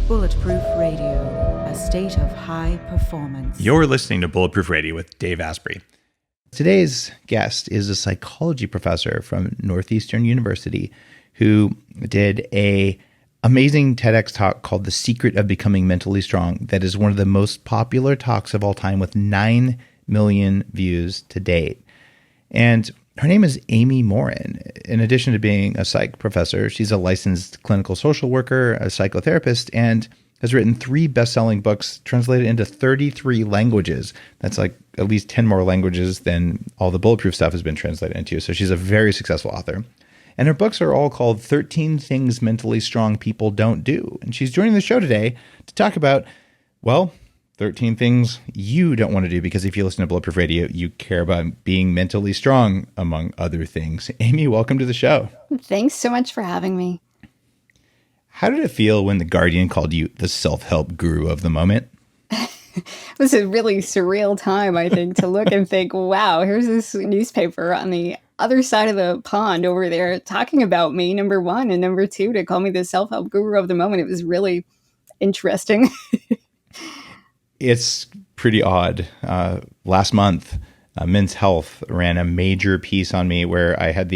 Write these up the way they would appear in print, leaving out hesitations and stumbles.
Bulletproof Radio, a state of high performance. You're listening to Bulletproof Radio with Dave Asprey. Today's guest is a psychology professor from Northeastern University who did a amazing TEDx talk called The Secret of Becoming Mentally Strong that is one of the most popular talks of all time with 9 million views to date. And her name is Amy Morin. In addition to being a psych professor, she's a licensed clinical social worker, a psychotherapist, and has written 3 best-selling books translated into 33 languages. That's like at least 10 more languages than all the Bulletproof stuff has been translated into. So she's a very successful author. And her books are all called 13 Things Mentally Strong People Don't Do. And she's joining the show today to talk about, well, 13 things you don't want to do, because if you listen to Bulletproof Radio, you care about being mentally strong, among other things. Amy, welcome to the show. Thanks so much for having me. How did it feel when The Guardian called you the self-help guru of the moment? It was a really surreal time, I think, to look and think, wow, here's this newspaper on the other side of the pond over there talking about me, number one, and number two, to call me the self-help guru of the moment. It was really interesting. It's pretty odd. Last month, Men's Health ran a major piece on me where I had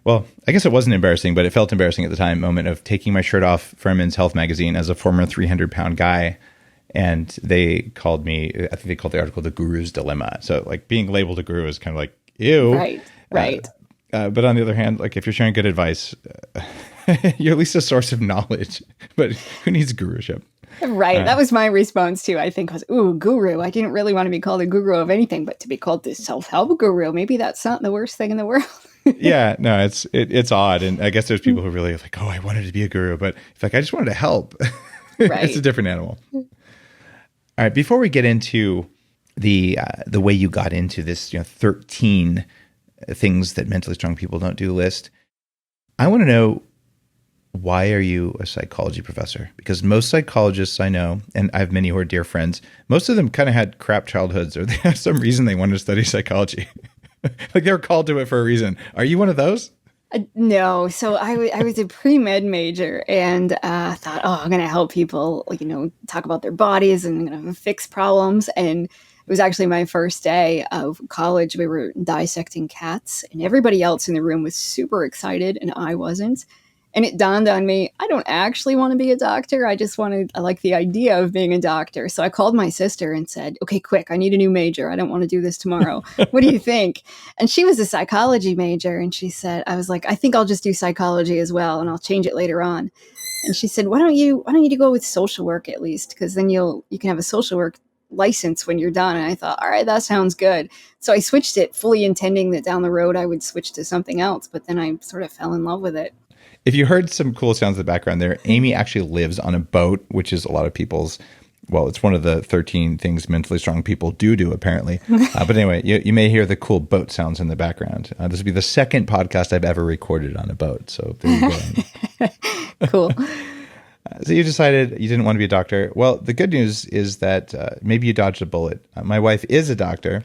well, I guess it wasn't embarrassing, but it felt embarrassing at the time, moment of taking my shirt off for Men's Health magazine as a former 300-pound guy. And they called me, I think they called the article The Guru's Dilemma. So like being labeled a guru is kind of like, ew. Right. But on the other hand, like if you're sharing good advice, you're at least a source of knowledge. But who needs guruship? Right. That was my response too. I think was, ooh, guru. I didn't really want to be called a guru of anything, but to be called this self-help guru, maybe that's not the worst thing in the world. Yeah, no, it's odd. And I guess there's people who really are like, oh, I wanted to be a guru, but it's like, I just wanted to help. Right. It's a different animal. All right. Before we get into the way you got into this, 13 things that mentally strong people don't do list, I want to know, why are you a psychology professor? Because most psychologists I know, and I have many who are dear friends, most of them kind of had crap childhoods, or they have some reason they wanted to study psychology. Like they were called to it for a reason. Are you one of those? No. So I was a pre-med major and thought, I'm going to help people, talk about their bodies and I'm going to fix problems. And it was actually my first day of college. We were dissecting cats and everybody else in the room was super excited and I wasn't. And it dawned on me, I don't actually want to be a doctor. I like the idea of being a doctor. So I called my sister and said, okay, quick, I need a new major. I don't want to do this tomorrow. What do you think? And she was a psychology major. And she said, I was like, I think I'll just do psychology as well. And I'll change it later on. And she said, why don't you go with social work at least? Because then you can have a social work license when you're done. And I thought, all right, that sounds good. So I switched it, fully intending that down the road I would switch to something else. But then I sort of fell in love with it. If you heard some cool sounds in the background there, Amy actually lives on a boat, which is a lot of people's, well, it's one of the 13 things mentally strong people do apparently. But anyway, you may hear the cool boat sounds in the background. This will be the second podcast I've ever recorded on a boat. So there you go. Cool. So you decided you didn't want to be a doctor. Well, the good news is that maybe you dodged a bullet. My wife is a doctor,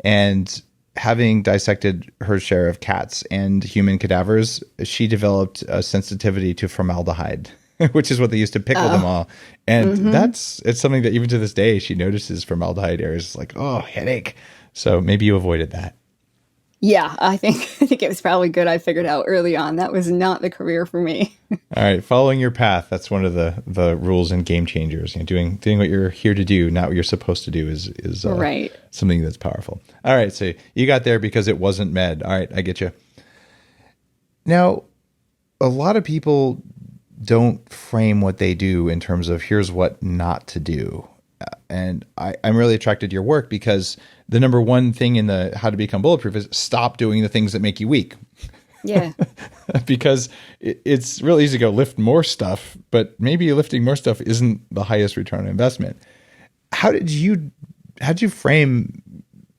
and having dissected her share of cats and human cadavers, she developed a sensitivity to formaldehyde, which is what they used to pickle them all. And it's something that even to this day, she notices formaldehyde areas like, oh, headache. So maybe you avoided that. Yeah, I think it was probably good. I figured out early on that was not the career for me. All right, following your path, that's one of the rules and game changers. Doing what you're here to do, not what you're supposed to do is right. Something that's powerful. All right, so you got there because it wasn't med. All right, I get you. Now, a lot of people don't frame what they do in terms of here's what not to do. And I'm really attracted to your work because the number one thing in the how to become bulletproof is stop doing the things that make you weak. Yeah. Because it's real easy to go lift more stuff, but maybe lifting more stuff isn't the highest return on investment. How did you frame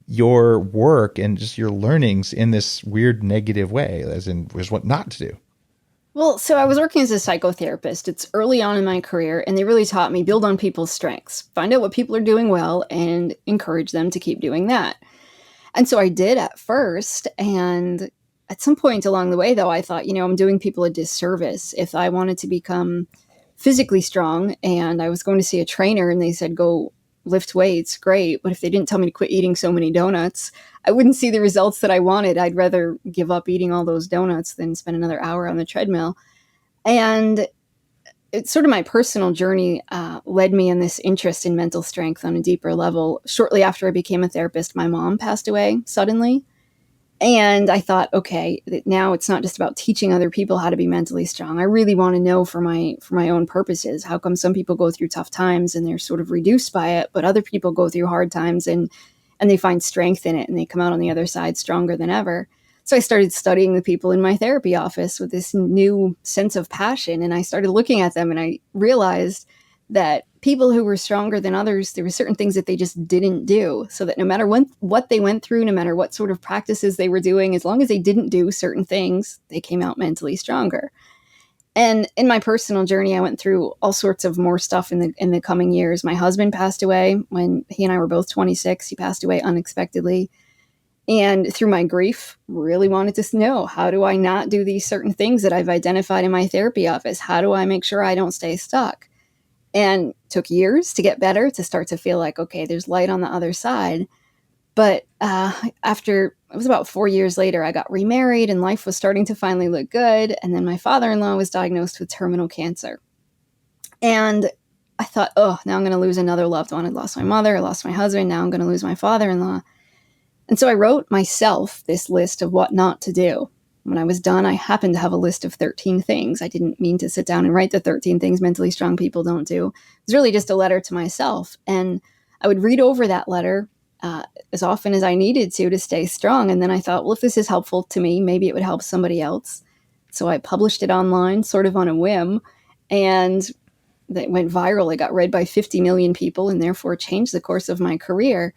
your work and just your learnings in this weird negative way, as in here's what not to do? Well, so I was working as a psychotherapist. It's early on in my career, and they really taught me build on people's strengths, find out what people are doing well, and encourage them to keep doing that. And so I did at first. And at some point along the way, though, I thought, I'm doing people a disservice. If I wanted to become physically strong and I was going to see a trainer and they said, go lift weights, great. But if they didn't tell me to quit eating so many donuts, I wouldn't see the results that I wanted. I'd rather give up eating all those donuts than spend another hour on the treadmill. And it's sort of my personal journey led me in this interest in mental strength on a deeper level. Shortly after I became a therapist, my mom passed away suddenly. And I thought, okay, now it's not just about teaching other people how to be mentally strong. I really want to know for my own purposes, how come some people go through tough times and they're sort of reduced by it, but other people go through hard times and they find strength in it and they come out on the other side stronger than ever. So I started studying the people in my therapy office with this new sense of passion. And I started looking at them and I realized that people who were stronger than others, there were certain things that they just didn't do. So that no matter what they went through, no matter what sort of practices they were doing, as long as they didn't do certain things, they came out mentally stronger. And in my personal journey, I went through all sorts of more stuff in the coming years. My husband passed away when he and I were both 26. He passed away unexpectedly. And through my grief, really wanted to know, how do I not do these certain things that I've identified in my therapy office? How do I make sure I don't stay stuck? And took years to get better, to start to feel like, okay, there's light on the other side. But after, it was about 4 years later, I got remarried and life was starting to finally look good. And then my father-in-law was diagnosed with terminal cancer. And I thought, oh, now I'm going to lose another loved one. I lost my mother, I lost my husband, now I'm going to lose my father-in-law. And so I wrote myself this list of what not to do. When I was done, I happened to have a list of 13 things. I didn't mean to sit down and write the 13 things mentally strong people don't do. It was really just a letter to myself. And I would read over that letter as often as I needed to stay strong. And then I thought, well, if this is helpful to me, maybe it would help somebody else. So I published it online sort of on a whim. And it went viral. It got read by 50 million people and therefore changed the course of my career.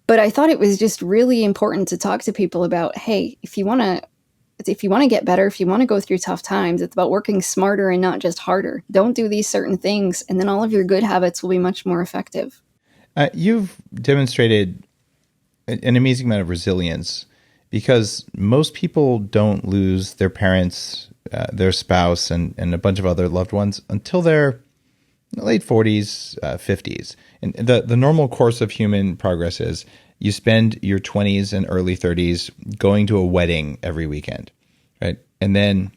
But I thought it was just really important to talk to people about, hey, if you want to get better, if you want to go through tough times, it's about working smarter and not just harder. Don't do these certain things, and then all of your good habits will be much more effective. You've demonstrated an amazing amount of resilience, because most people don't lose their parents, their spouse, and a bunch of other loved ones until they're late 40s, 50s. And the normal course of human progress is you spend your 20s and early 30s going to a wedding every weekend, right? And then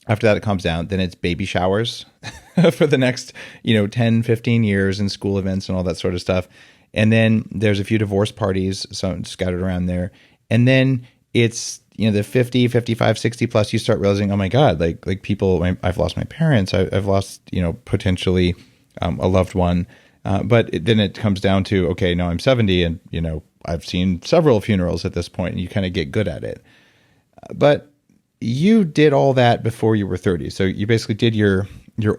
after that, it calms down. Then it's baby showers for the next, 10, 15 years, and school events and all that sort of stuff. And then there's a few divorce parties, some scattered around there. And then it's, the 50, 55, 60 plus, you start realizing, oh my God, like people, I've lost my parents. I've lost, potentially a loved one. But then it comes down to, okay, now I'm 70 and, I've seen several funerals at this point, and you kind of get good at it. But you did all that before you were 30. So you basically did your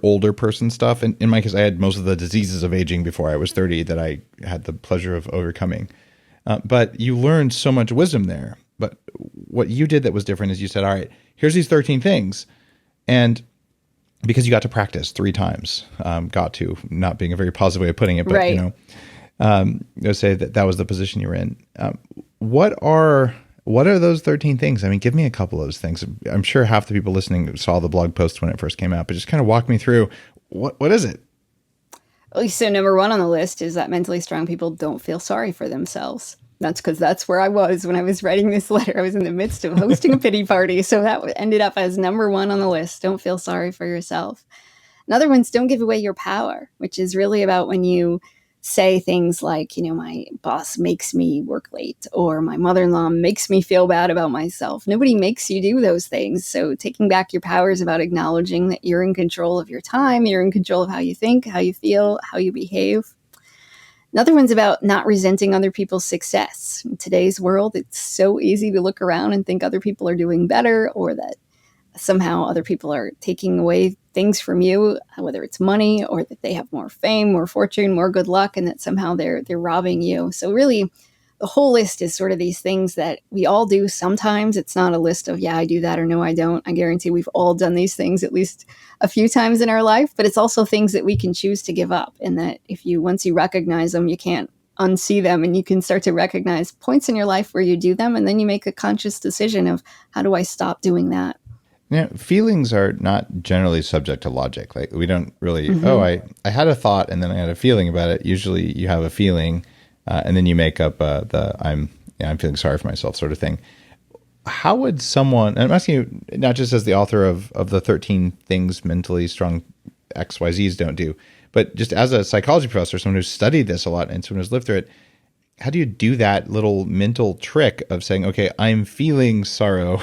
older person stuff. And in my case, I had most of the diseases of aging before I was 30 that I had the pleasure of overcoming. But you learned so much wisdom there. But what you did that was different is you said, all right, here's these 13 things. And because you got to practice 3 times, not being a very positive way of putting it, but right. Let's say that was the position you were in. What are those 13 things? I mean, give me a couple of those things. I'm sure half the people listening saw the blog post when it first came out, but just kind of walk me through what is it? So number 1 on the list is that mentally strong people don't feel sorry for themselves. That's because that's where I was when I was writing this letter. I was in the midst of hosting a pity party. So that ended up as number 1 on the list. Don't feel sorry for yourself. Another one's don't give away your power, which is really about when you say things like, my boss makes me work late, or my mother-in-law makes me feel bad about myself. Nobody makes you do those things. So taking back your power is about acknowledging that you're in control of your time. You're in control of how you think, how you feel, how you behave. Another one's about not resenting other people's success. In today's world, it's so easy to look around and think other people are doing better, or that somehow other people are taking away things from you, whether it's money or that they have more fame, more fortune, more good luck, and that somehow they're robbing you. So really, the whole list is sort of these things that we all do sometimes. It's not a list of, yeah, I do that or no, I don't. I guarantee we've all done these things at least a few times in our life, but it's also things that we can choose to give up. And that once you recognize them, you can't unsee them, and you can start to recognize points in your life where you do them, and then you make a conscious decision of, how do I stop doing that? Yeah, feelings are not generally subject to logic. Like, we don't really, I had a thought and then I had a feeling about it. Usually you have a feeling and then you make up I'm feeling sorry for myself sort of thing. How would someone, and I'm asking you not just as the author of the 13 things mentally strong XYZs don't do, but just as a psychology professor, someone who's studied this a lot and someone who's lived through it, how do you do that little mental trick of saying, okay, I'm feeling sorrow,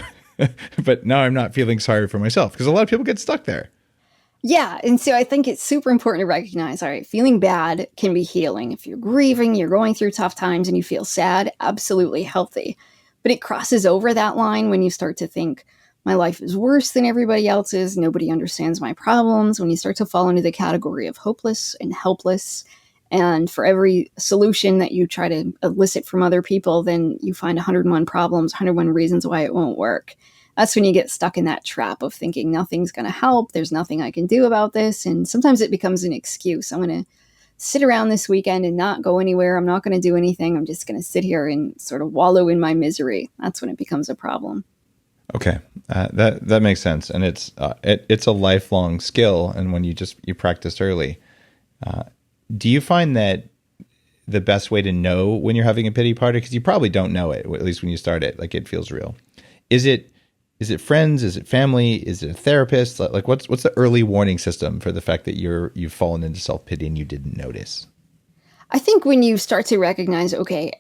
but now I'm not feeling sorry for myself? Because a lot of people get stuck there. Yeah. And so I think it's super important to recognize, all right, feeling bad can be healing. If you're grieving, you're going through tough times and you feel sad, absolutely healthy. But it crosses over that line when you start to think, my life is worse than everybody else's. Nobody understands my problems. When you start to fall into the category of hopeless and helpless, and for every solution that you try to elicit from other people, then you find 101 problems, 101 reasons why it won't work. That's when you get stuck in that trap of thinking nothing's going to help. There's nothing I can do about this. And sometimes it becomes an excuse. I'm going to sit around this weekend and not go anywhere. I'm not going to do anything. I'm just going to sit here and sort of wallow in my misery. That's when it becomes a problem. Okay, that makes sense, and it's a lifelong skill. And when you practice early, do you find that the best way to know when you're having a pity party, because you probably don't know it, at least when you start it, like it feels real? Is it friends? Is it family? Is it a therapist? Like what's the early warning system for the fact that you've fallen into self-pity and you didn't notice? I think when you start to recognize, okay,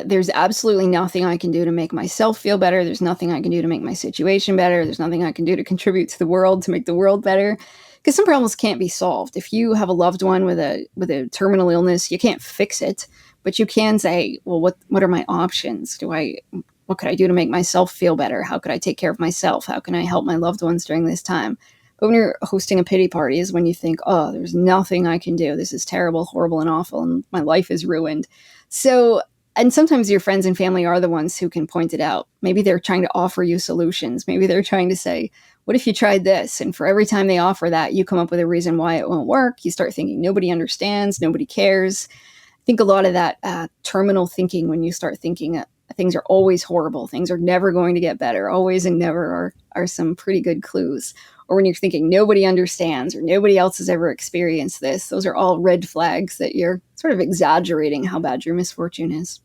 there's absolutely nothing I can do to make myself feel better. There's nothing I can do to make my situation better. There's nothing I can do to contribute to the world, to make the world better. Because some problems can't be solved. If you have a loved one with a terminal illness, you can't fix it, but you can say, well, what are my options? What could I do to make myself feel better? How could I take care of myself? How can I help my loved ones during this time? But when you're hosting a pity party is when you think, oh, there's nothing I can do. This is terrible, horrible, and awful, and my life is ruined. So, and sometimes your friends and family are the ones who can point it out. Maybe they're trying to offer you solutions. Maybe they're trying to say, what if you tried this? And for every time they offer that, you come up with a reason why it won't work. You start thinking nobody understands, nobody cares. I think a lot of that terminal thinking, when you start thinking things are always horrible, things are never going to get better, always and never are some pretty good clues. Or when you're thinking nobody understands or nobody else has ever experienced this, those are all red flags that you're sort of exaggerating how bad your misfortune is.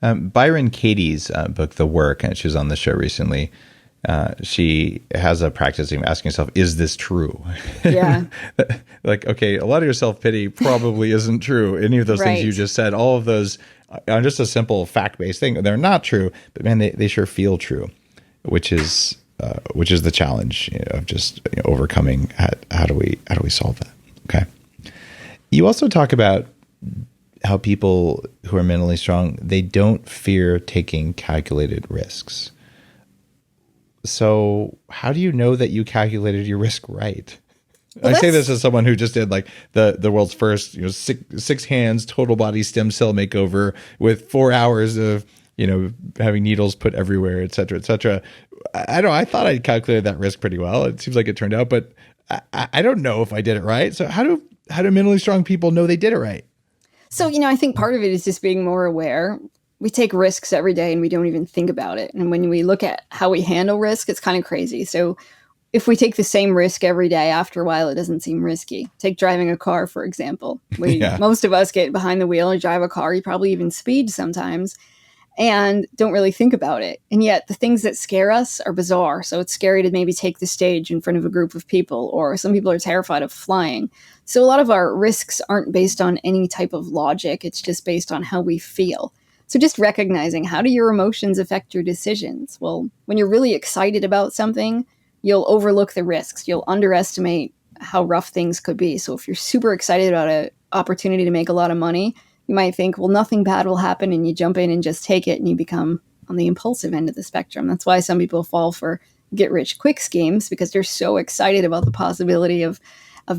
Byron Katie's book, The Work, and she was on the show recently. She has a practice of asking herself, is this true? Yeah. Like, okay, a lot of your self-pity probably isn't true. Any of those things you just said, all of those are just a simple fact-based thing. They're not true, but man, they sure feel true, which is the challenge of just overcoming. How do we solve that? Okay. You also talk about how people who are mentally strong, they don't fear taking calculated risks. So how do you know that you calculated your risk right? Well, I say this as someone who just did like the world's first, six hands total body stem cell makeover with 4 hours of, having needles put everywhere, et cetera, et cetera. I thought I calculated that risk pretty well. It seems like it turned out, but I don't know if I did it right. So how do mentally strong people know they did it right? So, I think part of it is just being more aware. We take risks every day and we don't even think about it. And when we look at how we handle risk, it's kind of crazy. So if we take the same risk every day, after a while, it doesn't seem risky. Take driving a car, for example. Most of us get behind the wheel and drive a car. You probably even speed sometimes and don't really think about it. And yet the things that scare us are bizarre. So it's scary to maybe take the stage in front of a group of people, or some people are terrified of flying. So a lot of our risks aren't based on any type of logic. It's just based on how we feel. So just recognizing, how do your emotions affect your decisions? Well, when you're really excited about something, you'll overlook the risks. You'll underestimate how rough things could be. So if you're super excited about an opportunity to make a lot of money, you might think, well, nothing bad will happen, and you jump in and just take it, and you become on the impulsive end of the spectrum. That's why some people fall for get-rich-quick schemes, because they're so excited about the possibility of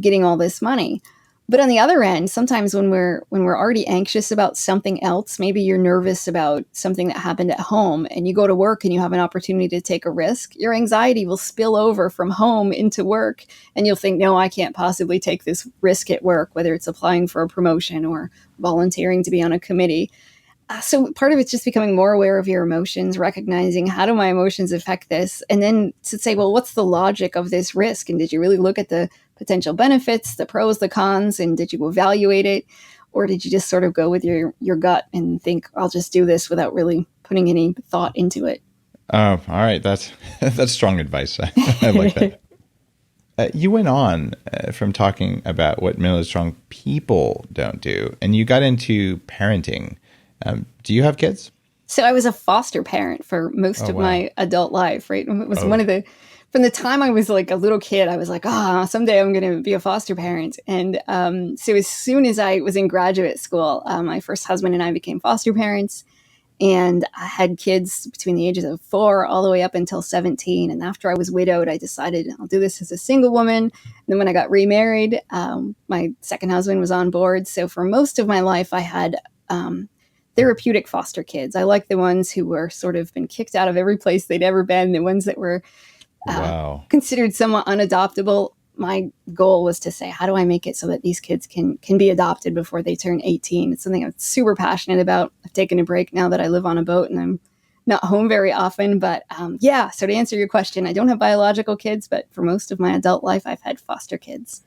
getting all this money. But on the other end, sometimes when we're already anxious about something else, maybe you're nervous about something that happened at home and you go to work and you have an opportunity to take a risk, your anxiety will spill over from home into work and you'll think, no, I can't possibly take this risk at work, whether it's applying for a promotion or volunteering to be on a committee. So part of it's just becoming more aware of your emotions, recognizing how do my emotions affect this? And then to say, well, what's the logic of this risk? And did you really look at the potential benefits, the pros, the cons, and did you evaluate it? Or did you just sort of go with your gut and think, I'll just do this without really putting any thought into it? Oh, all right. That's strong advice. I like that. You went on from talking about what mentally strong people don't do, and you got into parenting. Do you have kids? So I was a foster parent for most of my adult life, right? It was from the time I was like a little kid, I was like, someday I'm going to be a foster parent. And so as soon as I was in graduate school, my first husband and I became foster parents. And I had kids between the ages of 4 all the way up until 17. And after I was widowed, I decided I'll do this as a single woman. And then when I got remarried, my second husband was on board. So for most of my life, I had therapeutic foster kids. I like the ones who were sort of been kicked out of every place they'd ever been, the ones that were considered somewhat unadoptable. My goal was to say, how do I make it so that these kids can be adopted before they turn 18? It's something I'm super passionate about. I've taken a break now that I live on a boat and I'm not home very often. But so to answer your question, I don't have biological kids, but for most of my adult life, I've had foster kids.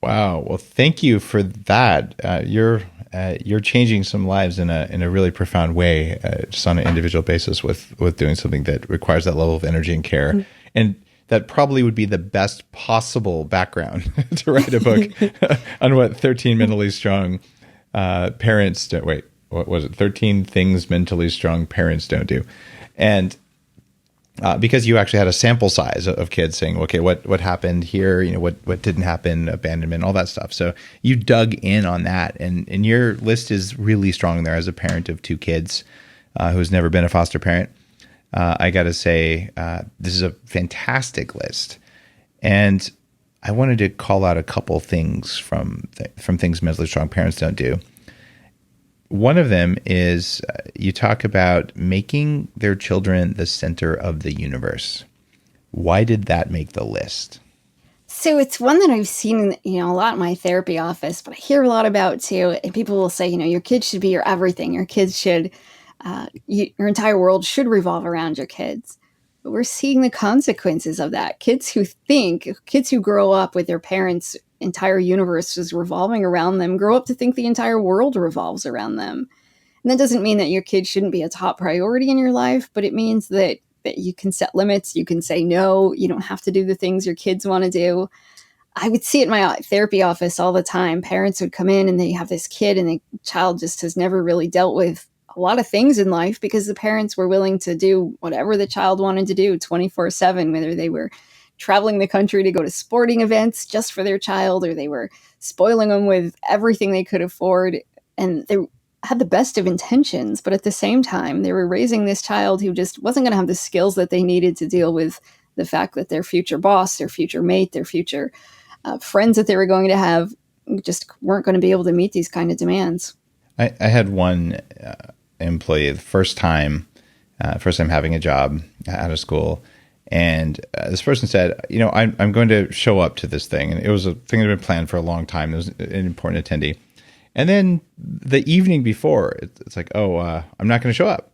Wow. Well, thank you for that. You're changing some lives in a really profound way, just on an individual basis with doing something that requires that level of energy and care. Mm-hmm. And that probably would be the best possible background to write a book on what 13 mentally strong parents don't, wait, what was it? 13 things mentally strong parents don't do. And because you actually had a sample size of kids saying, okay, what happened here? What didn't happen, abandonment, all that stuff. So you dug in on that, and your list is really strong there as a parent of 2 kids who's never been a foster parent. I got to say, this is a fantastic list. And I wanted to call out a couple things from things mentally strong parents don't do. One of them is you talk about making their children the center of the universe. Why did that make the list? So it's one that I've seen, a lot in my therapy office, but I hear a lot about too. And people will say, your kids should be your everything. Your kids should, your entire world should revolve around your kids. But we're seeing the consequences of that. Kids who grow up with their parents' entire universe is revolving around them, grow up to think the entire world revolves around them. And that doesn't mean that your kids shouldn't be a top priority in your life, but it means that you can set limits, you can say no, you don't have to do the things your kids want to do. I would see it in my therapy office all the time. Parents would come in and they have this kid and the child just has never really dealt with a lot of things in life because the parents were willing to do whatever the child wanted to do 24/7, whether they were traveling the country to go to sporting events just for their child, or they were spoiling them with everything they could afford. And they had the best of intentions, but at the same time, they were raising this child who just wasn't going to have the skills that they needed to deal with the fact that their future boss, their future mate, their future friends that they were going to have just weren't going to be able to meet these kind of demands. I had one employee the first time having a job out of school. And this person said, I'm going to show up to this thing. And it was a thing that had been planned for a long time. It was an important attendee. And then the evening before, it's like, I'm not going to show up.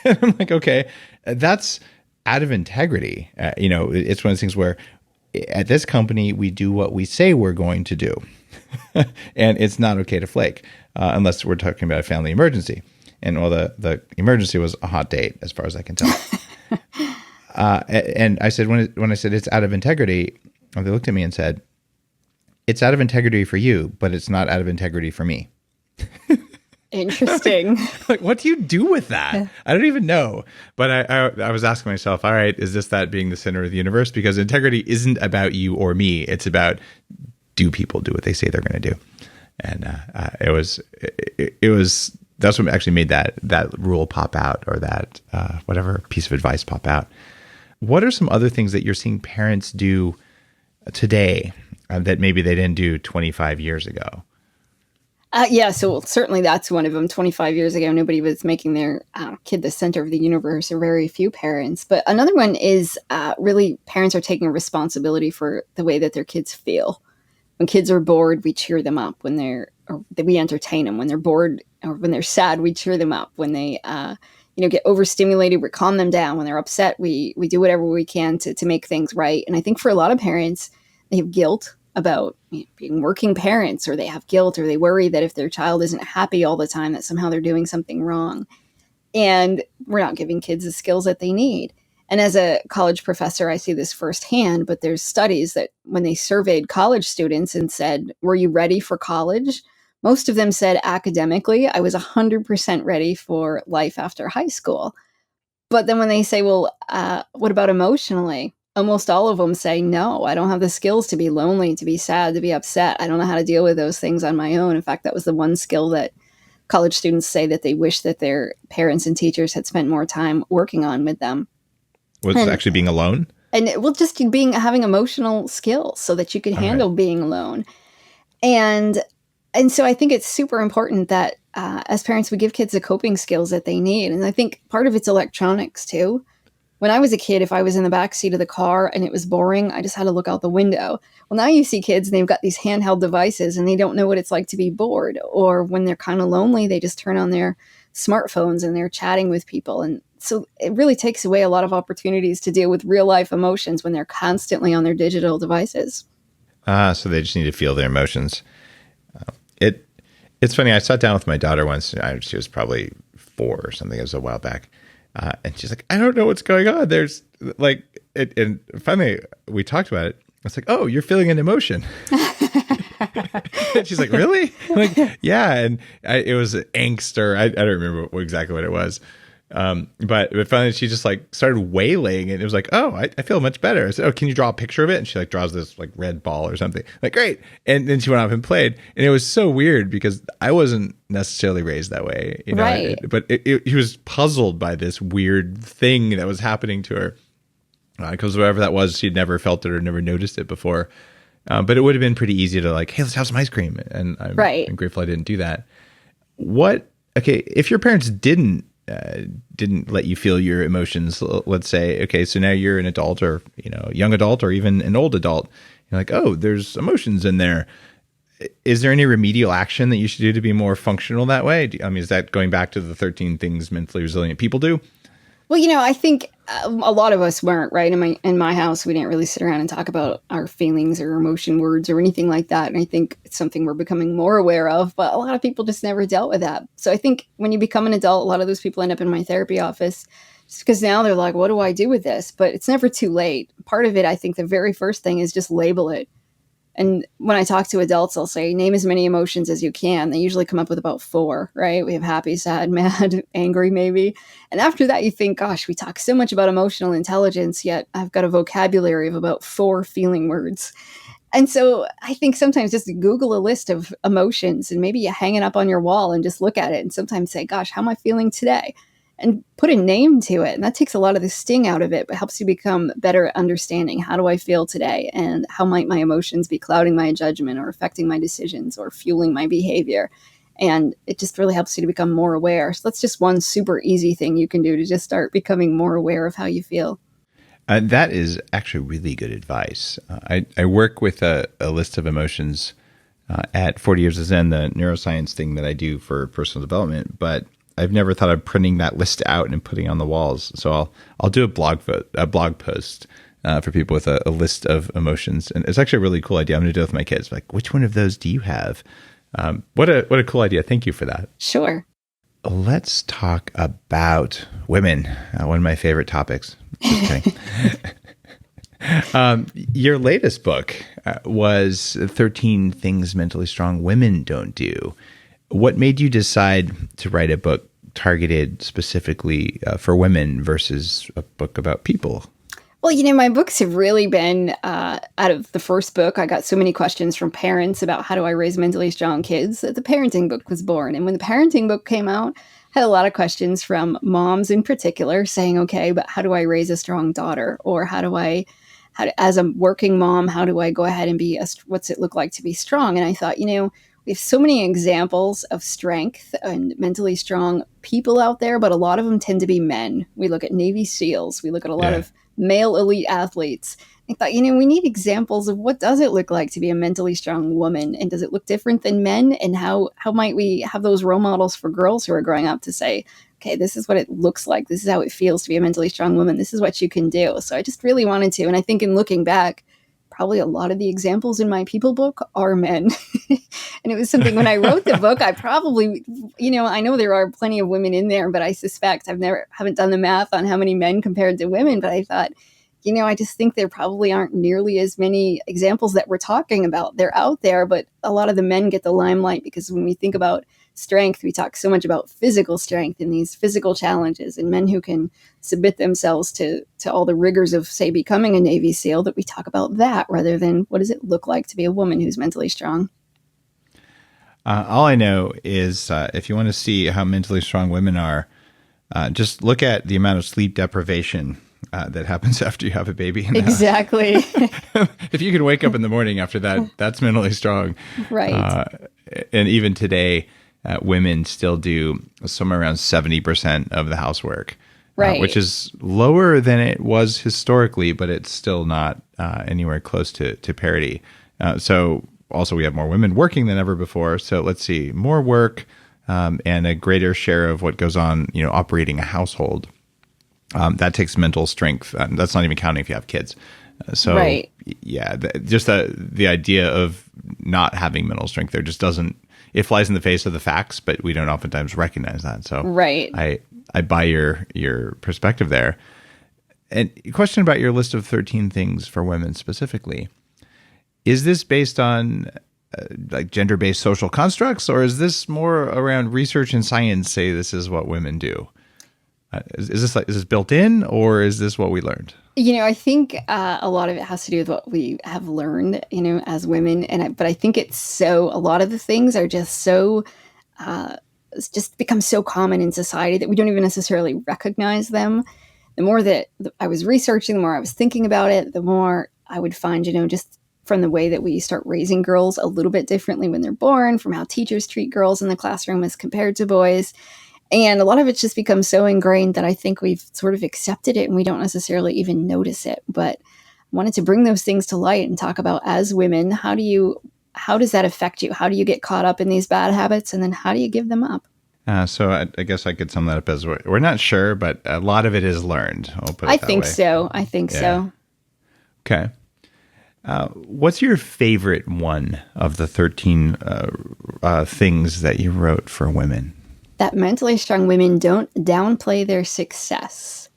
And I'm like, okay, that's out of integrity. It's one of those things where at this company, we do what we say we're going to do. And it's not okay to flake unless we're talking about a family emergency. And the emergency was a hot date, as far as I can tell. And I said, when I said it's out of integrity, they looked at me and said, it's out of integrity for you, but it's not out of integrity for me. Interesting. Like, what do you do with that? I don't even know. But I was asking myself, all right, is this that being the center of the universe? Because integrity isn't about you or me. It's about, do people do what they say they're going to do? And it was that's what actually made that rule pop out, or that whatever piece of advice pop out. What are some other things that you're seeing parents do today that maybe they didn't do 25 years ago? Yeah, so certainly that's one of them. 25 years ago, nobody was making their kid the center of the universe, or very few parents. But another one is really parents are taking responsibility for the way that their kids feel. When kids are bored, we cheer them up. We entertain them. When they're bored or when they're sad, we cheer them up. When they get overstimulated, we calm them down. When they're upset, we do whatever we can to make things right. And I think for a lot of parents, they have guilt about being working parents, or they have guilt, or they worry that if their child isn't happy all the time, that somehow they're doing something wrong. And we're not giving kids the skills that they need. And as a college professor, I see this firsthand, but there's studies that when they surveyed college students and said, were you ready for college? Most of them said academically, I was 100% ready for life after high school. But then when they say, well, what about emotionally? Almost all of them say, no, I don't have the skills to be lonely, to be sad, to be upset. I don't know how to deal with those things on my own. In fact, that was the one skill that college students say that they wish that their parents and teachers had spent more time working on with them. Was actually being alone? And just having emotional skills so that you can handle being alone. And so I think it's super important that as parents, we give kids the coping skills that they need. And I think part of it's electronics too. When I was a kid, if I was in the back seat of the car and it was boring, I just had to look out the window. Well, now you see kids and they've got these handheld devices and they don't know what it's like to be bored. Or when they're kind of lonely, they just turn on their smartphones and they're chatting with people. And so it really takes away a lot of opportunities to deal with real life emotions when they're constantly on their digital devices. So they just need to feel their emotions. It's funny. I sat down with my daughter once. She was probably 4 or something. It was a while back. And she's like, I don't know what's going on. There's like, and finally we talked about it. I was like, oh, you're feeling an emotion. And she's like, really? I'm like, yeah. And it was angst, or I don't remember exactly what it was. But finally she just like started wailing, and it was like, oh, I feel much better. I said, oh, can you draw a picture of it? And she like draws this like red ball or something. Like, great. And then she went off and played, and it was so weird because I wasn't necessarily raised that way, you know. Right. But he was puzzled by this weird thing that was happening to her, because whatever that was, she'd never felt it or never noticed it before. But it would have been pretty easy to like, hey, let's have some ice cream. And I'm grateful I didn't do that. Okay, if your parents didn't let you feel your emotions, let's say, okay, so now you're an adult, or young adult, or even an old adult, you're like, oh, there's emotions in there. Is there any remedial action that you should do to be more functional that way? I mean, is that going back to the 13 things mentally resilient people do? Well, I think a lot of us weren't, right? In my house, we didn't really sit around and talk about our feelings or emotion words or anything like that. And I think it's something we're becoming more aware of, but a lot of people just never dealt with that. So I think when you become an adult, a lot of those people end up in my therapy office just because now they're like, what do I do with this? But it's never too late. Part of it, I think the very first thing is just label it. And when I talk to adults, I'll say, name as many emotions as you can. They usually come up with about 4, right? We have happy, sad, mad, angry, maybe. And after that, you think, gosh, we talk so much about emotional intelligence, yet I've got a vocabulary of about 4 feeling words. And so I think sometimes just Google a list of emotions and maybe you hang it up on your wall and just look at it and sometimes say, gosh, how am I feeling today? And put a name to it. And that takes a lot of the sting out of it, but helps you become better at understanding, how do I feel today? And how might my emotions be clouding my judgment or affecting my decisions or fueling my behavior? And it just really helps you to become more aware. So that's just one super easy thing you can do to just start becoming more aware of how you feel. That is actually really good advice. I work with a list of emotions at 40 Years of Zen, the neuroscience thing that I do for personal development, but I've never thought of printing that list out and putting it on the walls. So I'll do a blog post for people with a list of emotions, and it's actually a really cool idea. I'm going to do it with my kids. Like, which one of those do you have? What a cool idea! Thank you for that. Sure. Let's talk about women. One of my favorite topics. Just kidding. Your latest book was 13 Things Mentally Strong Women Don't Do. What made you decide to write a book targeted specifically for women versus a book about people? Well, my books have really been, out of the first book, I got so many questions from parents about how do I raise mentally strong kids that the parenting book was born. And when the parenting book came out, I had a lot of questions from moms in particular saying, okay, but how do I raise a strong daughter? Or how do I as a working mom, how do I go ahead and what's it look like to be strong? And I thought, we have so many examples of strength and mentally strong people out there, but a lot of them tend to be men. We look at Navy SEALs. We look at a lot of male elite athletes. I thought, we need examples of what does it look like to be a mentally strong woman? And does it look different than men? And how might we have those role models for girls who are growing up to say, okay, this is what it looks like. This is how it feels to be a mentally strong woman. This is what you can do. So I just really wanted to. And I think in looking back, probably a lot of the examples in my people book are men. And it was something when I wrote the book, I probably, I know there are plenty of women in there, but I suspect haven't done the math on how many men compared to women. But I thought, I just think there probably aren't nearly as many examples that we're talking about. They're out there, but a lot of the men get the limelight because when we think about strength, we talk so much about physical strength and these physical challenges and men who can submit themselves to all the rigors of, say, becoming a Navy SEAL, that we talk about that rather than what does it look like to be a woman who's mentally strong. All I know is if you want to see how mentally strong women are, just look at the amount of sleep deprivation that happens after you have a baby. Exactly. If you can wake up in the morning after that, that's mentally strong. Right. And even today, women still do somewhere around 70% of the housework, right? Which is lower than it was historically, but it's still not anywhere close to parity. So also we have more women working than ever before. So let's see, more work and a greater share of what goes on, operating a household. That takes mental strength. That's not even counting if you have kids. So right. Yeah, just the idea of not having mental strength there just doesn't, it flies in the face of the facts, but we don't oftentimes recognize that. So right. I buy your perspective there. And a question about your list of 13 things for women specifically. Is this based on like gender-based social constructs, or is this more around research and science say this is what women do? Is this built in, or is this what we learned? I think a lot of it has to do with what we have learned, as women. But I think a lot of the things are just so, it's just become so common in society that we don't even necessarily recognize them. The more that I was researching, the more I was thinking about it, the more I would find, just from the way that we start raising girls a little bit differently when they're born, from how teachers treat girls in the classroom as compared to boys. And a lot of it's just become so ingrained that I think we've sort of accepted it and we don't necessarily even notice it. But I wanted to bring those things to light and talk about, as women, how does that affect you? How do you get caught up in these bad habits? And then how do you give them up? So I guess I could sum that up as we're not sure, but a lot of it is learned. I'll put it that way. I think so. Okay. What's your favorite one of the 13 things that you wrote for women? That mentally strong women don't downplay their success.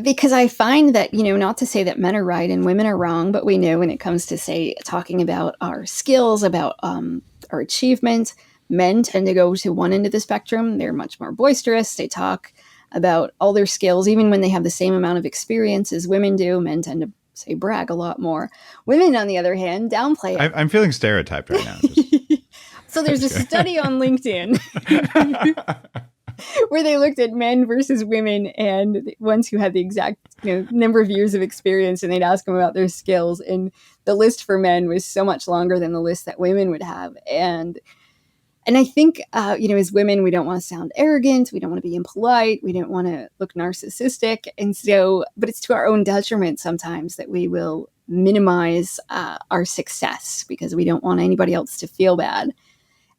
Because I find that, not to say that men are right and women are wrong, but we know when it comes to, say, talking about our skills, about our achievements, men tend to go to one end of the spectrum. They're much more boisterous. They talk about all their skills, even when they have the same amount of experience as women do. Men tend to, say, brag a lot more. Women, on the other hand, downplay it. I'm feeling stereotyped right now. So there's a study on LinkedIn where they looked at men versus women and the ones who had the exact number of years of experience, and they'd ask them about their skills. And the list for men was so much longer than the list that women would have. And I think, as women, we don't want to sound arrogant. We don't want to be impolite. We don't want to look narcissistic. And so, but it's to our own detriment sometimes that we will minimize our success because we don't want anybody else to feel bad.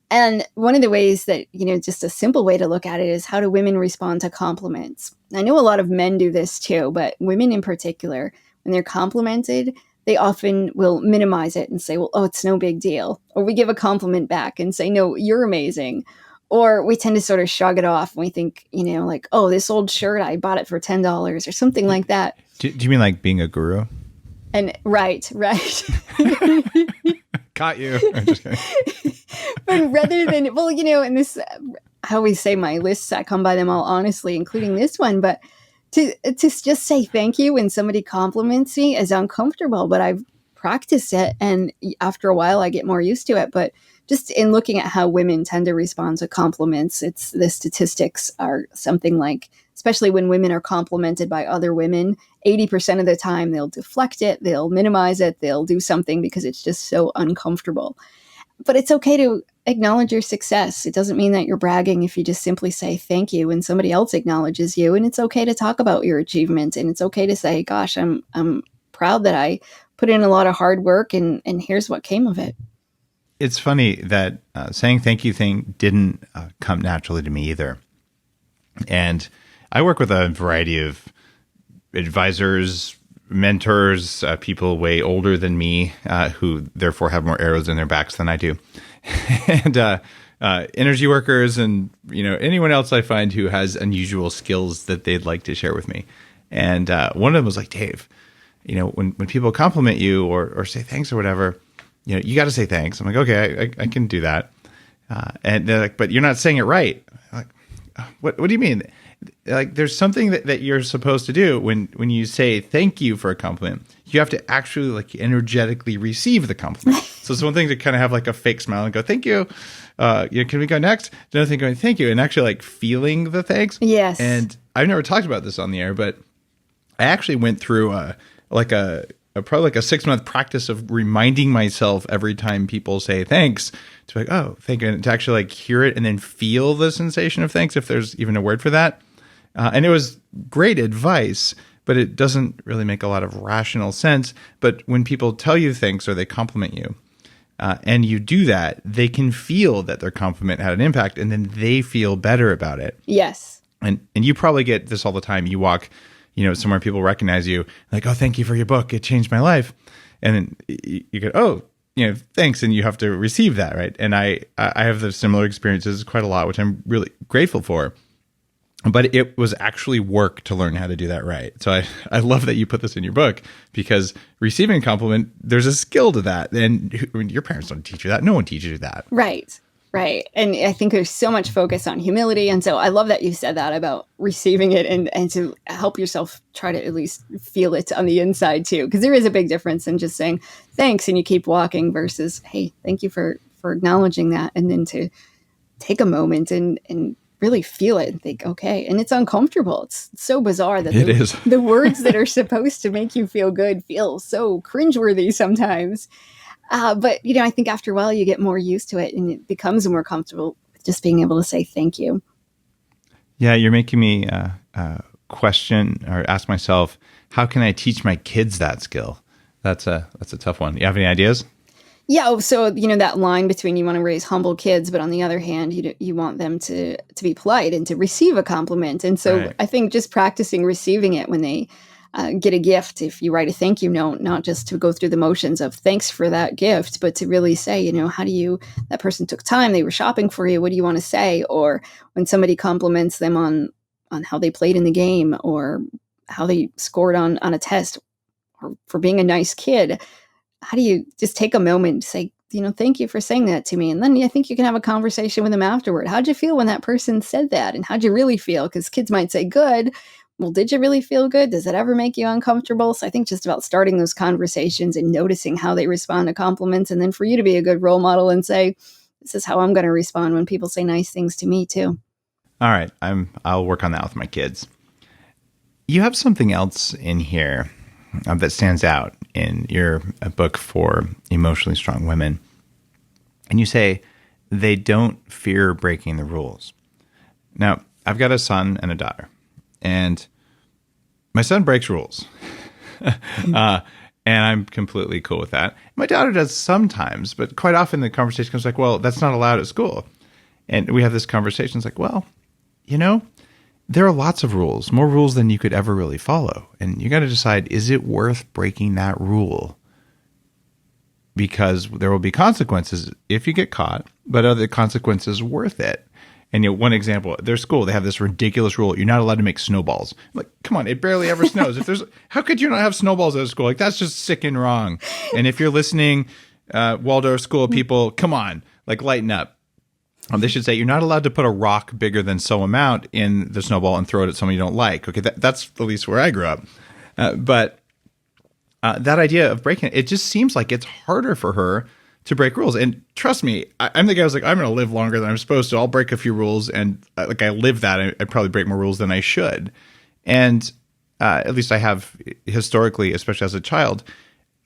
And one of the ways that, just a simple way to look at it is, how do women respond to compliments? I know a lot of men do this too, but women in particular, when they're complimented, they often will minimize it and say, well, oh, it's no big deal. Or we give a compliment back and say, no, you're amazing. Or we tend to sort of shrug it off and we think, like, oh, this old shirt, I bought it for $10 or something like that. Do you mean like being a guru? And right. Caught you. I'm just kidding. But rather than, and this, I always say my lists, I come by them all honestly, including this one, but to just say thank you when somebody compliments me is uncomfortable, but I've practiced it. And after a while I get more used to it. But just in looking at how women tend to respond to compliments, the statistics are something like, especially when women are complimented by other women, 80% of the time they'll deflect it, they'll minimize it, they'll do something because it's just so uncomfortable. But it's okay to acknowledge your success. It doesn't mean that you're bragging if you just simply say thank you when somebody else acknowledges you. And it's okay to talk about your achievement. And it's okay to say, gosh, I'm proud that I put in a lot of hard work and here's what came of it. It's funny that saying thank you thing didn't come naturally to me either. And I work with a variety of advisors, mentors, people way older than me, who therefore have more arrows in their backs than I do. And energy workers and anyone else I find who has unusual skills that they'd like to share with me. And one of them was like, Dave, when people compliment you or say thanks or whatever, you got to say thanks. I'm like, okay, I can do that. And they're like, but you're not saying it right. I'm like, what do you mean? Like, there's something that you're supposed to do when you say thank you for a compliment. You have to actually like energetically receive the compliment. So it's one thing to kind of have like a fake smile and go, thank you. Can we go next? Another thing going, thank you. And actually like feeling the thanks. Yes. And I've never talked about this on the air, but I actually went through probably like a 6-month practice of reminding myself every time people say thanks to be like, oh, thank you. And to actually like hear it and then feel the sensation of thanks, if there's even a word for that. And it was great advice, but it doesn't really make a lot of rational sense. But when people tell you thanks or they compliment you, and you do that, they can feel that their compliment had an impact, and then they feel better about it. Yes. And you probably get this all the time. You walk, somewhere people recognize you, like, oh, thank you for your book. It changed my life. And then you go, oh, thanks. And you have to receive that, right? And I have the similar experiences quite a lot, which I'm really grateful for. But it was actually work to learn how to do that right. So I love that you put this in your book, because receiving a compliment, there's a skill to that. And your parents don't teach you that. No one teaches you that. Right. And I think there's so much focus on humility. And so I love that you said that about receiving it and to help yourself try to at least feel it on the inside too. Because there is a big difference in just saying thanks and you keep walking versus, hey, thank you for acknowledging that. And then to take a moment and really feel it and think, okay. And it's uncomfortable. It's so bizarre that the words that are supposed to make you feel good feel so cringeworthy sometimes. But, I think after a while you get more used to it and it becomes more comfortable with just being able to say thank you. Yeah, you're making me question or ask myself, how can I teach my kids that skill? That's a tough one. You have any ideas? Yeah. So, that line between you want to raise humble kids, but on the other hand, you want them to be polite and to receive a compliment. And so right. I think just practicing receiving it when they get a gift, if you write a thank you note, not just to go through the motions of thanks for that gift, but to really say, how do you, that person took time, they were shopping for you, what do you want to say? Or when somebody compliments them on how they played in the game or how they scored on a test or for being a nice kid, how do you just take a moment to say, thank you for saying that to me? And then I think you can have a conversation with them afterward. How'd you feel when that person said that? And how'd you really feel? Because kids might say good. Well, did you really feel good? Does it ever make you uncomfortable? So I think just about starting those conversations and noticing how they respond to compliments. And then for you to be a good role model and say, this is how I'm going to respond when people say nice things to me too. All right. I'll work on that with my kids. You have something else in here that stands out in your book for emotionally strong women. And you say, they don't fear breaking the rules. Now, I've got a son and a daughter. And my son breaks rules. And I'm completely cool with that. My daughter does sometimes, but quite often the conversation comes like, well, that's not allowed at school. And we have this conversation. It's like, well, there are lots of rules, more rules than you could ever really follow. And you got to decide, is it worth breaking that rule? Because there will be consequences if you get caught, but are the consequences worth it? And one example, their school, they have this ridiculous rule. You're not allowed to make snowballs. I'm like, come on, it barely ever snows. How could you not have snowballs at a school? Like, that's just sick and wrong. And if you're listening, Waldorf school people, come on, like lighten up. They should say, you're not allowed to put a rock bigger than so amount in the snowball and throw it at someone you don't like. Okay, that's at least where I grew up. But that idea of breaking it just seems like it's harder for her to break rules. And trust me, I'm the guy who's like, I'm going to live longer than I'm supposed to. I'll break a few rules. And like I live that. I probably break more rules than I should. And at least I have historically, especially as a child.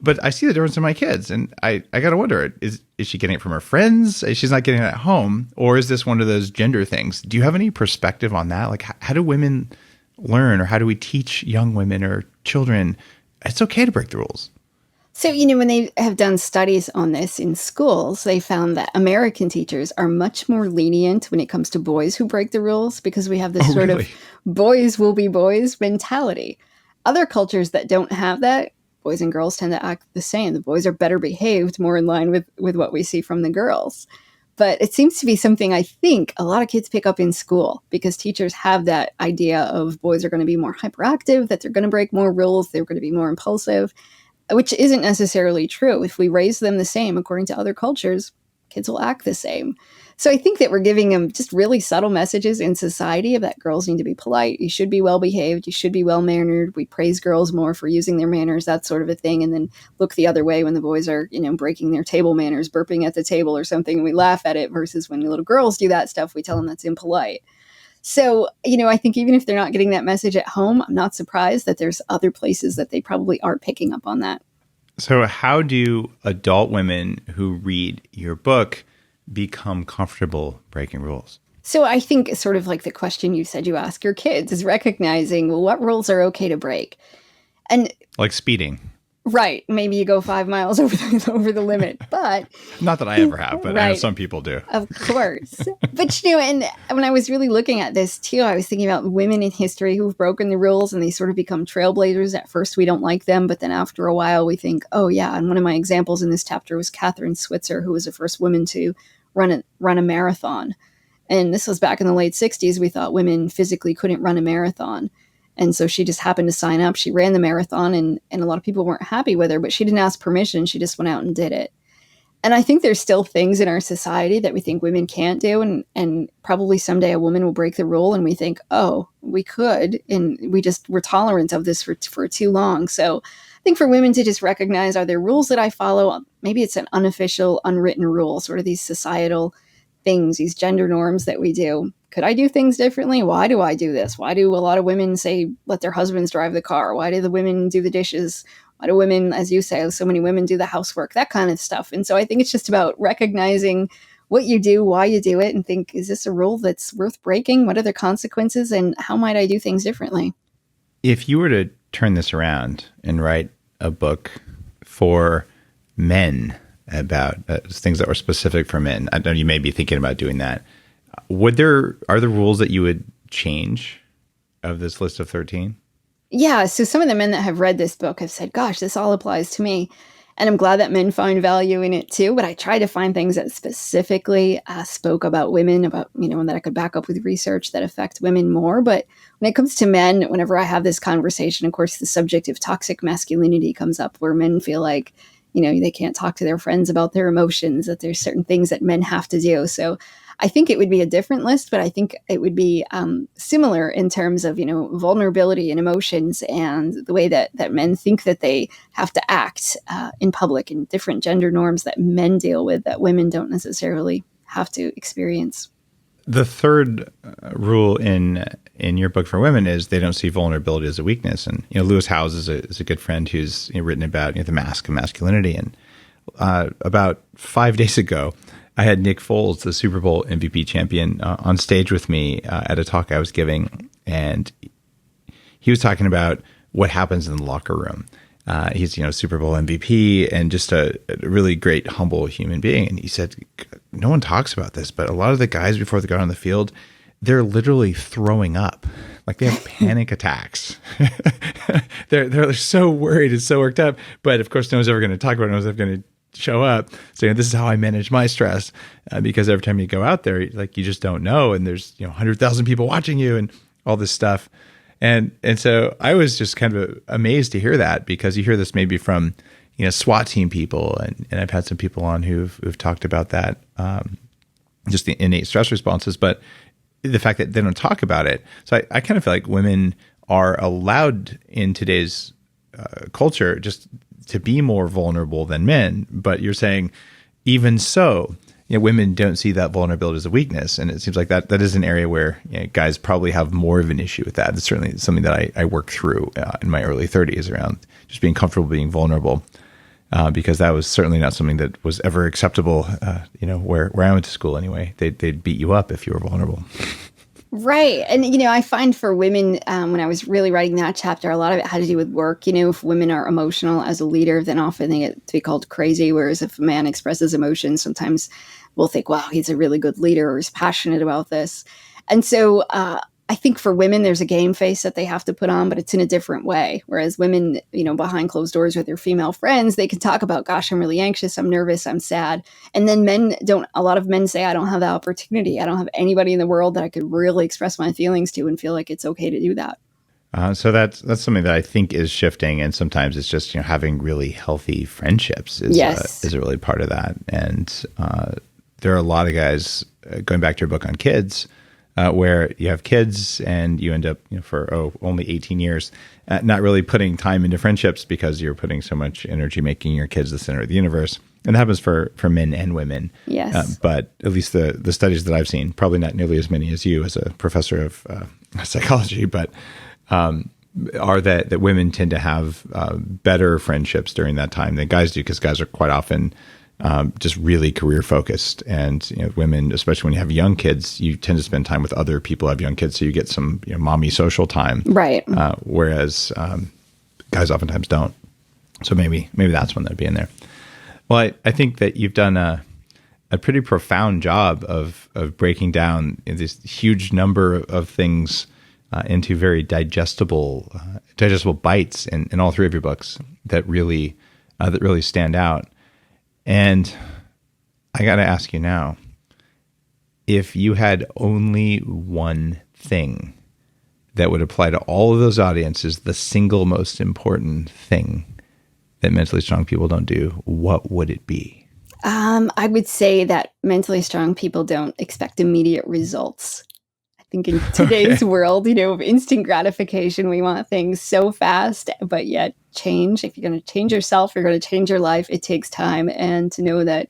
But I see the difference in my kids. And I got to wonder, is she getting it from her friends? She's not getting it at home? Or is this one of those gender things? Do you have any perspective on that? Like, how do women learn, or how do we teach young women or children it's okay to break the rules? So, when they have done studies on this in schools, they found that American teachers are much more lenient when it comes to boys who break the rules, because we have this of boys will be boys mentality. Other cultures that don't have that, boys and girls tend to act the same. The boys are better behaved, more in line with what we see from the girls. But it seems to be something I think a lot of kids pick up in school, because teachers have that idea of boys are going to be more hyperactive, that they're going to break more rules, they're going to be more impulsive, which isn't necessarily true. If we raise them the same, according to other cultures, kids will act the same. So I think that we're giving them just really subtle messages in society of that girls need to be polite. You should be well behaved. You should be well mannered. We praise girls more for using their manners, that sort of a thing. And then look the other way when the boys are, breaking their table manners, burping at the table or something. And we laugh at it, versus when little girls do that stuff, we tell them that's impolite. So, I think even if they're not getting that message at home, I'm not surprised that there's other places that they probably are picking up on that. So how do adult women who read your book become comfortable breaking rules? So I think sort of like the question you said you ask your kids is recognizing, well, what rules are okay to break? And like speeding. Right. Maybe you go 5 miles over the limit, but not that I ever have, but right. I know some people do. Of course. But, and when I was really looking at this too, I was thinking about women in history who've broken the rules and they sort of become trailblazers. At first, we don't like them, but then after a while we think, oh yeah. And one of my examples in this chapter was Catherine Switzer, who was the first woman to run a marathon. And this was back in the late 60s. We thought women physically couldn't run a marathon. And so she just happened to sign up. She ran the marathon and a lot of people weren't happy with her, but she didn't ask permission. She just went out and did it. And I think there's still things in our society that we think women can't do. And probably someday a woman will break the rule and we think, oh, we could. And we're tolerant of this for too long. So I think for women to just recognize, are there rules that I follow? Maybe it's an unofficial, unwritten rule, sort of these societal things, these gender norms that we do. Could I do things differently? Why do I do this? Why do a lot of women say, let their husbands drive the car? Why do the women do the dishes? Why do women, as you say, so many women do the housework, that kind of stuff. And so I think it's just about recognizing what you do, why you do it, and think, is this a rule that's worth breaking? What are the consequences? And how might I do things differently? If you were to turn this around and write a book for men about things that were specific for men, I know you may be thinking about doing that. Are there rules that you would change of this list of 13? Yeah. So some of the men that have read this book have said, gosh, this all applies to me. And I'm glad that men find value in it too. But I tried to find things that specifically spoke about women, about, and that I could back up with research that affect women more. But when it comes to men, whenever I have this conversation, of course, the subject of toxic masculinity comes up, where men feel like, they can't talk to their friends about their emotions, that there's certain things that men have to do. So I think it would be a different list, but I think it would be similar in terms of, vulnerability and emotions and the way that men think that they have to act in public, and different gender norms that men deal with that women don't necessarily have to experience. The third rule in your book for women is they don't see vulnerability as a weakness. And, Lewis Howes is a good friend who's written about the mask of masculinity. And about 5 days ago, I had Nick Foles, the Super Bowl MVP champion, on stage with me at a talk I was giving. And he was talking about what happens in the locker room. He's, Super Bowl MVP and just a really great, humble human being. And he said, no one talks about this, but a lot of the guys before they got on the field, they're literally throwing up. Like they have panic attacks. They're so worried and so worked up. But of course, no one's ever going to talk about it. No one's ever going to show up. So this is how I manage my stress, because every time you go out there, like you just don't know. And there's 100,000 people watching you and all this stuff. And so I was just kind of amazed to hear that, because you hear this maybe from SWAT team people, and I've had some people on who've talked about that, just the innate stress responses, but the fact that they don't talk about it. So I kind of feel like women are allowed in today's culture just to be more vulnerable than men. But you're saying even so, women don't see that vulnerability as a weakness. And it seems like that is an area where guys probably have more of an issue with that. It's certainly something that I worked through in my early 30s around just being comfortable being vulnerable, because that was certainly not something that was ever acceptable, where I went to school anyway. They'd beat you up if you were vulnerable. Right. And, I find for women, when I was really writing that chapter, a lot of it had to do with work. If women are emotional as a leader, then often they get to be called crazy. Whereas if a man expresses emotion, sometimes we'll think, wow, he's a really good leader or he's passionate about this. And so I think for women, there's a game face that they have to put on, but it's in a different way. Whereas women, behind closed doors with their female friends, they can talk about, gosh, I'm really anxious, I'm nervous, I'm sad. And then a lot of men say, I don't have that opportunity. I don't have anybody in the world that I could really express my feelings to and feel like it's okay to do that. So that's something that I think is shifting. And sometimes it's just, having really healthy friendships is a really part of that. And there are a lot of guys, going back to your book on kids, where you have kids and you end up for only 18 years not really putting time into friendships because you're putting so much energy making your kids the center of the universe. And that happens for men and women. Yes. But at least the studies that I've seen, probably not nearly as many as you as a professor of psychology, but are that women tend to have better friendships during that time than guys do, because guys are quite often just really career focused. And women, especially when you have young kids, you tend to spend time with other people who have young kids, so you get some mommy social time, right? Whereas guys oftentimes don't. So maybe that's one that'd be in there. Well, I think that you've done a pretty profound job of breaking down this huge number of things into very digestible bites in all three of your books that really stand out. And I got to ask you now, if you had only one thing that would apply to all of those audiences, the single most important thing that mentally strong people don't do, what would it be? I would say that mentally strong people don't expect immediate results. I think in today's world, of instant gratification, we want things so fast, but yet change. If you're going to change yourself, you're going to change your life, it takes time. And to know that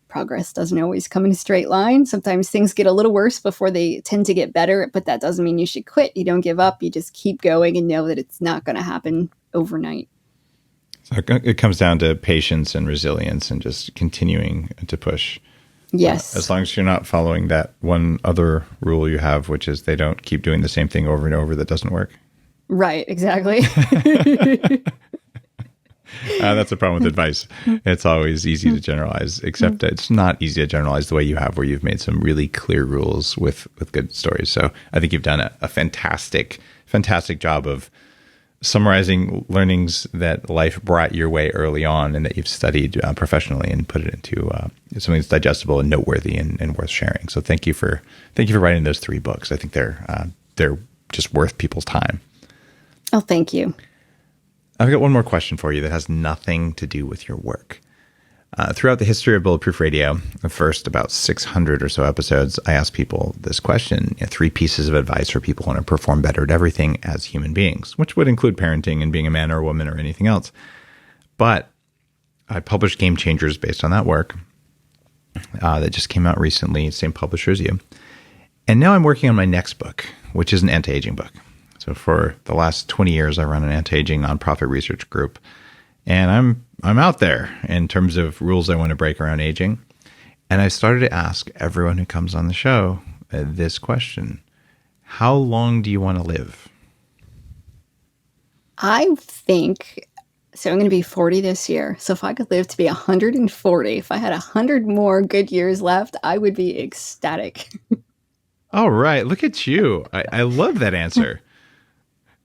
progress doesn't always come in a straight line. Sometimes things get a little worse before they tend to get better, but that doesn't mean you should quit. You don't give up. You just keep going and know that it's not going to happen overnight. So it comes down to patience and resilience and just continuing to push. Yes. As long as you're not following that one other rule you have, which is they don't keep doing the same thing over and over that doesn't work. Right, exactly. That's the problem with advice. It's always easy to generalize, except it's not easy to generalize the way you have, where you've made some really clear rules with good stories. So I think you've done a fantastic job of summarizing learnings that life brought your way early on and that you've studied professionally and put it into something that's digestible and noteworthy and worth sharing. So thank you for writing those 3 books. I think they're just worth people's time. Oh, thank you. I've got one more question for you that has nothing to do with your work. Throughout the history of Bulletproof Radio, the first about 600 or so episodes, I asked people this question, 3 pieces of advice for people who want to perform better at everything as human beings, which would include parenting and being a man or a woman or anything else. But I published Game Changers based on that work that just came out recently, same publisher as you. And now I'm working on my next book, which is an anti-aging book. So for the last 20 years, I run an anti-aging nonprofit research group. And I'm out there in terms of rules I want to break around aging. And I started to ask everyone who comes on the show this question: how long do you want to live? I think, so I'm going to be 40 this year. So if I could live to be 140, if I had 100 more good years left, I would be ecstatic. All right. Look at you. I love that answer.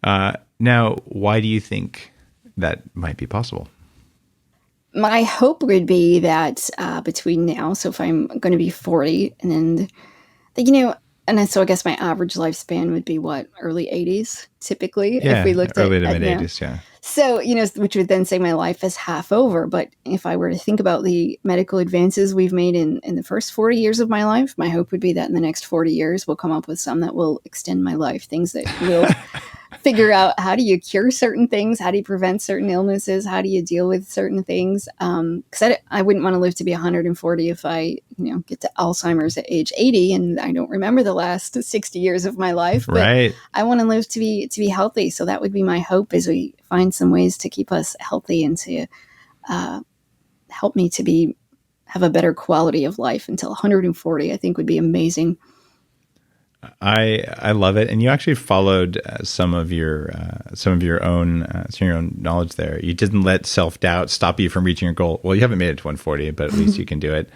Now, why do you think that might be possible? My hope would be that between now, so if I'm going to be 40, and then, and so I guess my average lifespan would be what, early 80s, typically, if we looked early at to mid 80s, yeah. So, which would then say my life is half over. But if I were to think about the medical advances we've made in the first 40 years of my life, my hope would be that in the next 40 years, we'll come up with some that will extend my life, things that will figure out, how do you cure certain things? How do you prevent certain illnesses? How do you deal with certain things? Because I wouldn't want to live to be 140 if I, get to Alzheimer's at age 80 and I don't remember the last 60 years of my life. But right. I want to live to be healthy. So that would be my hope, is we find some ways to keep us healthy and to help me to have a better quality of life until 140. I think would be amazing. I love it, and you actually followed some of your own knowledge there. You didn't let self-doubt stop you from reaching your goal. Well, you haven't made it to 140, but at least you can do it.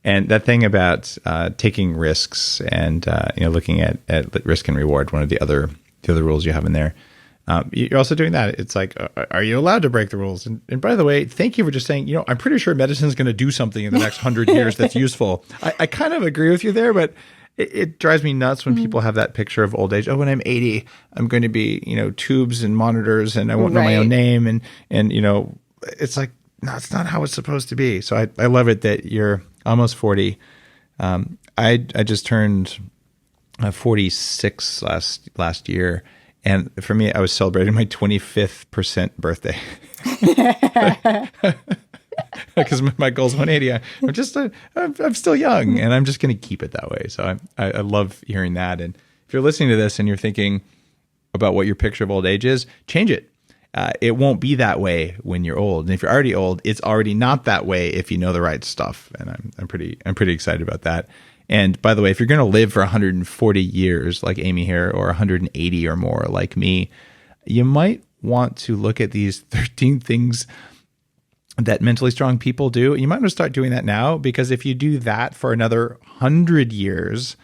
And that thing about taking risks and looking at risk and reward, one of the other rules you have in there. You're also doing that. It's like, are you allowed to break the rules? And by the way, thank you for just saying, I'm pretty sure medicine is going to do something in the next 100 years that's useful. I kind of agree with you there, but it drives me nuts when people have that picture of old age. Oh, when I'm 80, I'm going to be, tubes and monitors, and I won't know my own name. And it's like, no, it's not how it's supposed to be. So I love it that you're almost 40. I just turned 46 last year. And for me, I was celebrating my 25th birthday. Because my goal's 180. I'm still young, and I'm just going to keep it that way. So I love hearing that. And if you're listening to this and you're thinking about what your picture of old age is, change it. It won't be that way when you're old. And if you're already old, it's already not that way if you know the right stuff. And I'm pretty excited about that. And by the way, if you're going to live for 140 years like Amy here, or 180 or more like me, you might want to look at these 13 things that mentally strong people do. You might want to start doing that now, because if you do that for another 100 years,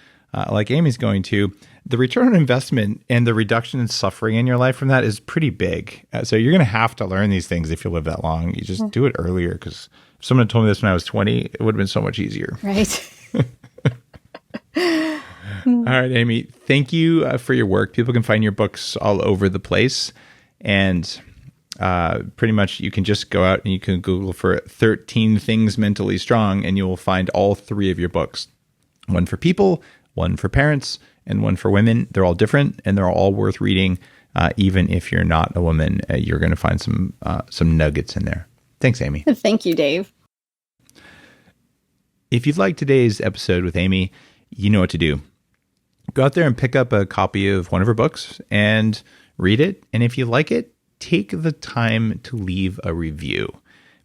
like Amy's going to, the return on investment and the reduction in suffering in your life from that is pretty big. So you're going to have to learn these things if you live that long. You just do it earlier, because if someone had told me this when I was 20, it would have been so much easier. Right. All right, Amy, thank you for your work. People can find your books all over the place. And pretty much you can just go out and you can Google for 13 things mentally strong, and you will find all 3 of your books. One for people, one for parents, and one for women. They're all different, and they're all worth reading. Even if you're not a woman, you're going to find some nuggets in there. Thanks, Amy. Thank you, Dave. If you'd like today's episode with Amy, you know what to do. Go out there and pick up a copy of one of her books and read it. And if you like it, take the time to leave a review,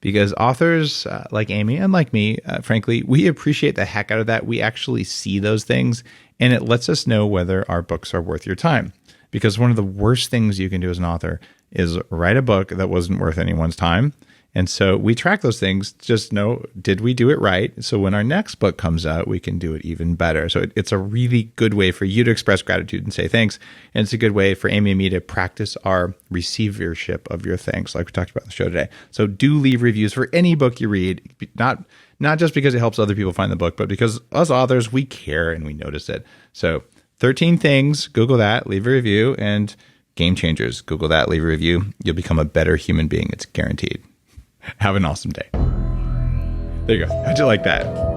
because authors like Amy and like me, frankly, we appreciate the heck out of that. We actually see those things, and it lets us know whether our books are worth your time. Because one of the worst things you can do as an author is write a book that wasn't worth anyone's time. And so we track those things, just know, did we do it right? So when our next book comes out, we can do it even better. So it's a really good way for you to express gratitude and say thanks. And it's a good way for Amy and me to practice our receivership of your thanks, like we talked about on the show today. So do leave reviews for any book you read, not just because it helps other people find the book, but because us authors, we care and we notice it. So 13 things, Google that, leave a review, and Game Changers, Google that, leave a review. You'll become a better human being. It's guaranteed. Have an awesome day. There you go. How'd you like that?